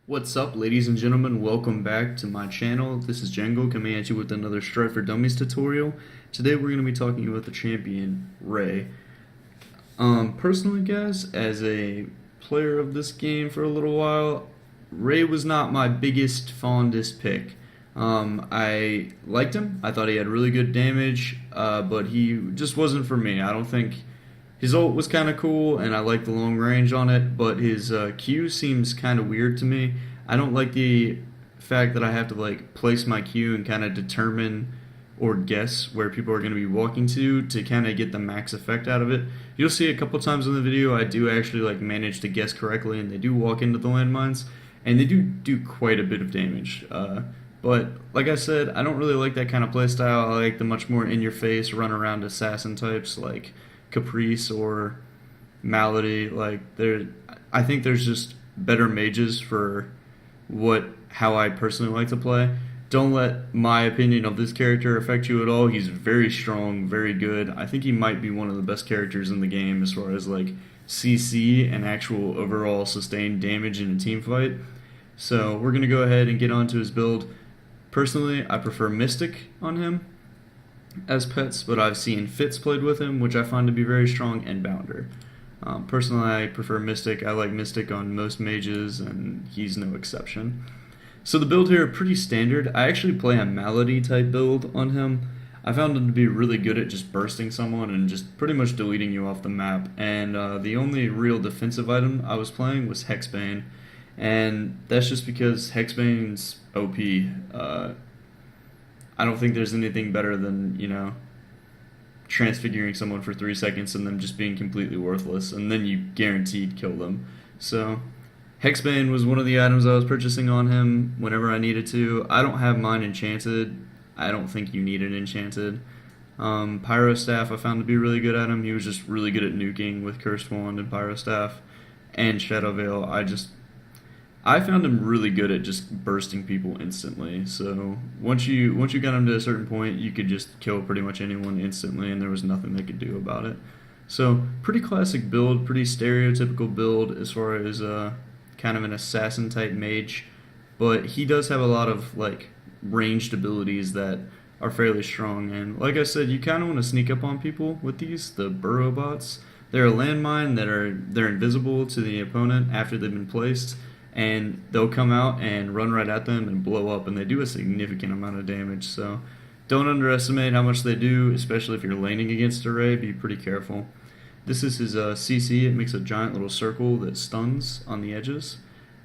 What's up, ladies and gentlemen? Welcome back to my channel. This is Django coming at you with another Strife for Dummies tutorial. Today we're going to be talking about the champion, Ray. Personally, guys, as a player of this game for a little while, Ray was not my biggest, fondest pick. I liked him. I thought he had really good damage, but he just wasn't for me. I don't think his ult was kind of cool, and I like the long range on it, but his Q seems kind of weird to me. I don't like the fact that I have to like place my Q and kind of determine or guess where people are going to be walking to kind of get the max effect out of it. You'll see a couple times in the video I do actually like manage to guess correctly, and they do walk into the landmines, and they do quite a bit of damage. But like I said, I don't really like that kind of playstyle. I like the much more in-your-face, run-around assassin types like Caprice or Malady. I think there's just better mages for how I personally like to play. Don't let my opinion of this character affect you at all. He's very strong, very good. I think he might be one of the best characters in the game as far as like CC and actual overall sustained damage in a team fight. So we're gonna go ahead and get onto his build. Personally, I prefer Mystic on him as pets, but I've seen Fitz played with him, which I find to be very strong, and Bounder. Personally, I prefer Mystic. I like Mystic on most mages, and he's no exception. So the build here, pretty standard. I actually play a Malady type build on him. I found him to be really good at just bursting someone and just pretty much deleting you off the map. And the only real defensive item I was playing was Hexbane, and that's just because Hexbane's OP. I don't think there's anything better than, transfiguring someone for 3 seconds and them just being completely worthless, and then you guaranteed kill them. So, Hexbane was one of the items I was purchasing on him whenever I needed to. I don't have mine enchanted. I don't think you need it enchanted. Pyro Staff I found to be really good at him. He was just really good at nuking with Cursed Wand and Pyro Staff. And Shadow Veil, I found him really good at just bursting people instantly. So once you got him to a certain point, you could just kill pretty much anyone instantly, and there was nothing they could do about it. So pretty classic build, pretty stereotypical build as far as kind of an assassin type mage, but he does have a lot of like ranged abilities that are fairly strong. And like I said, you kind of want to sneak up on people with the burrow bots. They're a landmine they're invisible to the opponent after they've been placed, and they'll come out and run right at them and blow up, and they do a significant amount of damage. So don't underestimate how much they do, especially if you're laning against a Ray. Be pretty careful. This is his CC. It makes a giant little circle that stuns on the edges.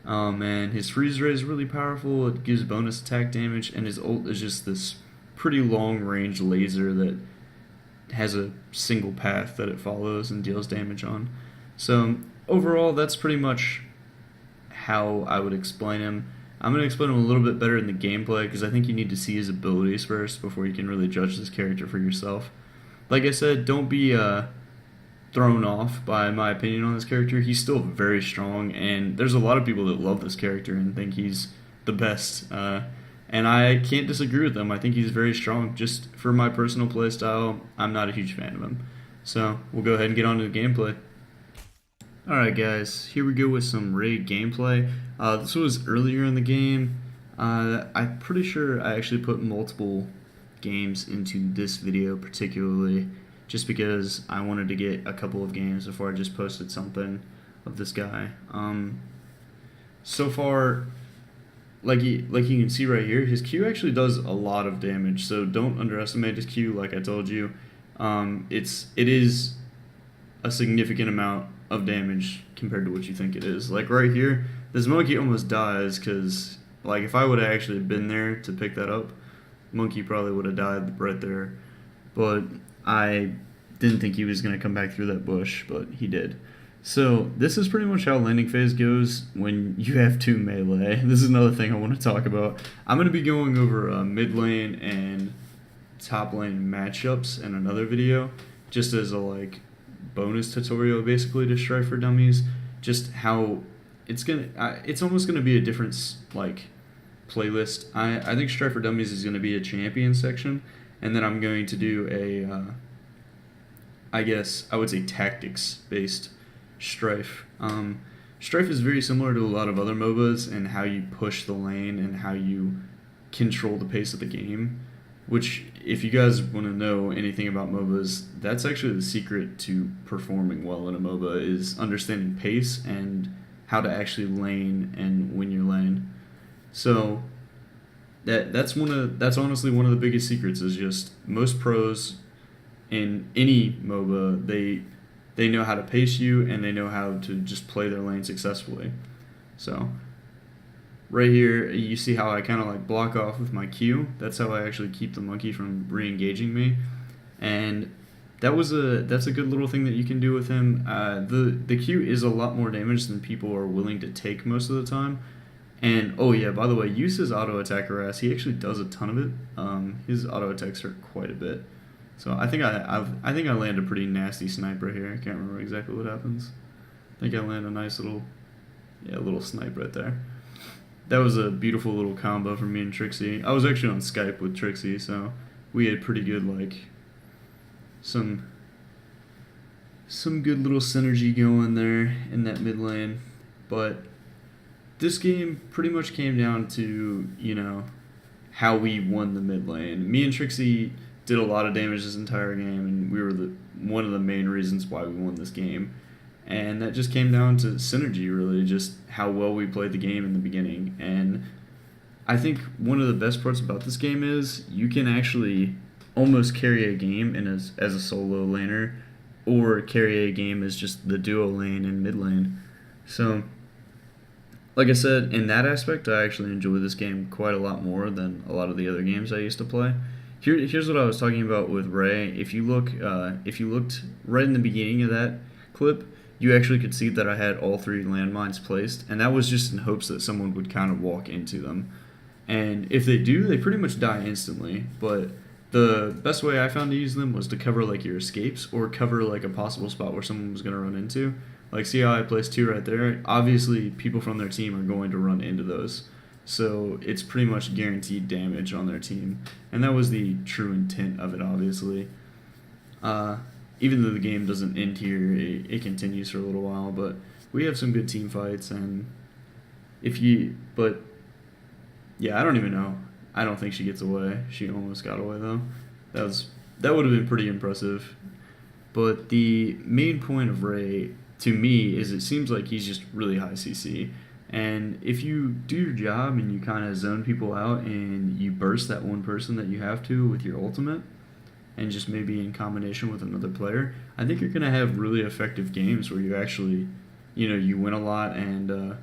And his freeze ray is really powerful. It gives bonus attack damage, and his ult is just this pretty long range laser that has a single path that it follows and deals damage on. So overall, that's pretty much how I would explain him. I'm going to explain him a little bit better in the gameplay because I think you need to see his abilities first before you can really judge this character for yourself. Like I said, don't be thrown off by my opinion on this character. He's still very strong, and there's a lot of people that love this character and think he's the best. And I can't disagree with them. I think he's very strong. Just for my personal playstyle, I'm not a huge fan of him. So we'll go ahead and get on to the gameplay. Alright guys, here we go with some Ray gameplay. This was earlier in the game. I'm pretty sure I actually put multiple games into this video particularly just because I wanted to get a couple of games before I just posted something of this guy. So far, like you can see right here, his Q actually does a lot of damage, so don't underestimate his Q like I told you. It is a significant amount of damage compared to what you think it is. Like right here, this monkey almost dies because like if I would have actually been there to pick that up, monkey probably would have died right there. But I didn't think he was going to come back through that bush, but he did. So this is pretty much how landing phase goes when you have 2 melee. This is another thing I want to talk about. I'm going to be going over mid lane and top lane matchups in another video, just as a like bonus tutorial basically to Strife for Dummies. Just how it's almost gonna be a different like playlist. I think Strife for Dummies is gonna be a champion section, and then I'm going to do a I guess I would say tactics based Strife. Strife is very similar to a lot of other MOBAs in how you push the lane and how you control the pace of the game. Which, if you guys want to know anything about MOBAs, that's actually the secret to performing well in a MOBA is understanding pace and how to actually lane and win your lane. So that's honestly one of the biggest secrets is just most pros in any MOBA they know how to pace you and they know how to just play their lane successfully. So right here you see how I kind of like block off with my Q. That's how I actually keep the monkey from re-engaging me, and that's a good little thing that you can do with him. The Q is a lot more damage than people are willing to take most of the time. And oh yeah, by the way, use his auto attack harass. He actually does a ton of it. His auto attacks hurt quite a bit. So I think I think I land a pretty nasty sniper here. I can't remember exactly what happens. I think I land a nice little snipe right there. That was a beautiful little combo from me and Trixie. I was actually on Skype with Trixie, so we had pretty good some good little synergy going there in that mid lane. But this game pretty much came down to, how we won the mid lane. Me and Trixie did a lot of damage this entire game, and we were one of the main reasons why we won this game. And that just came down to synergy, really, just how well we played the game in the beginning. And I think one of the best parts about this game is you can actually almost carry a game as a solo laner, or carry a game as just the duo lane and mid lane. So like I said, in that aspect, I actually enjoy this game quite a lot more than a lot of the other games I used to play. Here's what I was talking about with Ray. If you looked right in the beginning of that clip, you actually could see that I had all 3 landmines placed, and that was just in hopes that someone would kind of walk into them. And if they do, they pretty much die instantly. But the best way I found to use them was to cover like your escapes or cover like a possible spot where someone was going to run into. Like, see how I placed 2 right there? Obviously, people from their team are going to run into those. So it's pretty much guaranteed damage on their team. And that was the true intent of it, obviously. Even though the game doesn't end here, it continues for a little while. But we have some good team fights. And but yeah, I don't even know. I don't think she gets away. She almost got away, though. That would have been pretty impressive. But the main point of Ray, to me, is it seems like he's just really high CC. And if you do your job and you kind of zone people out and you burst that one person that you have to with your ultimate, and just maybe in combination with another player, I think you're going to have really effective games where you actually, you win a lot and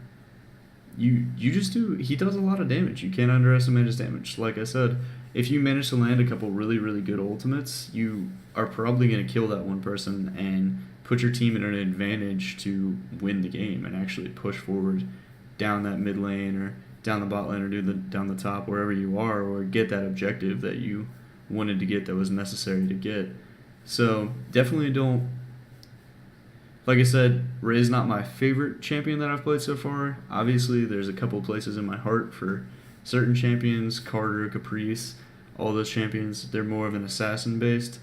you just do. He does a lot of damage. You can't underestimate his damage. Like I said, if you manage to land a couple really, really good ultimates, you are probably going to kill that one person and put your team in an advantage to win the game and actually push forward down that mid lane or down the bot lane or down the top, wherever you are, or get that objective that you wanted to get that was necessary to get. So definitely don't. Like I said, Ray's not my favorite champion that I've played so far. Obviously, there's a couple places in my heart for certain champions, Carter, Caprice, all those champions. They're more of an assassin based.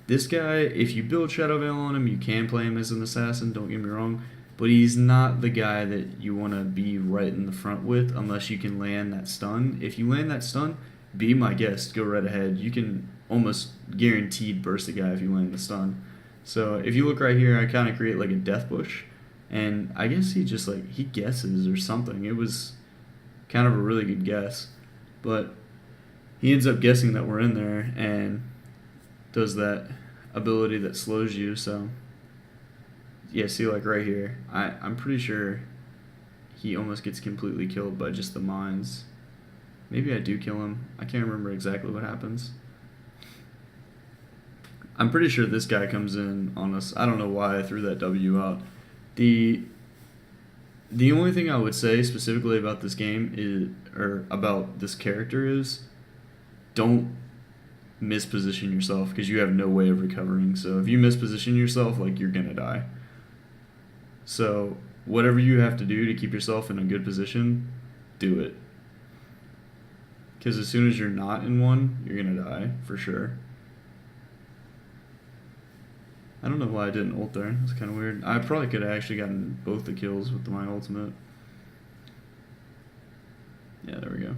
This guy, if you build Shadow Veil on him, you can play him as an assassin, don't get me wrong, but he's not the guy that you want to be right in the front with unless you can land that stun. If you land that stun, be my guest, go right ahead. You can almost guaranteed burst a guy if you land the stun. So if you look right here, I kind of create like a death bush, and I guess he just he guesses or something. It was kind of a really good guess, but he ends up guessing that we're in there and does that ability that slows you. So yeah, see, like right here, I'm pretty sure he almost gets completely killed by just the mines. Maybe I do kill him. I can't remember exactly what happens. I'm pretty sure this guy comes in on us. I don't know why I threw that W out. The only thing I would say specifically about this game or about this character is, don't misposition yourself because you have no way of recovering. So if you misposition yourself, you're gonna die. So whatever you have to do to keep yourself in a good position, do it. Because as soon as you're not in one, you're gonna die for sure. I don't know why I didn't ult there. That's kind of weird. I probably could have actually gotten both the kills with my ultimate. Yeah, there we go.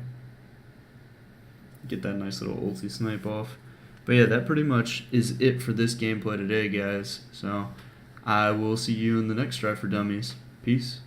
Get that nice little ulti snipe off. But yeah, that pretty much is it for this gameplay today, guys. So I will see you in the next Strife for Dummies. Peace.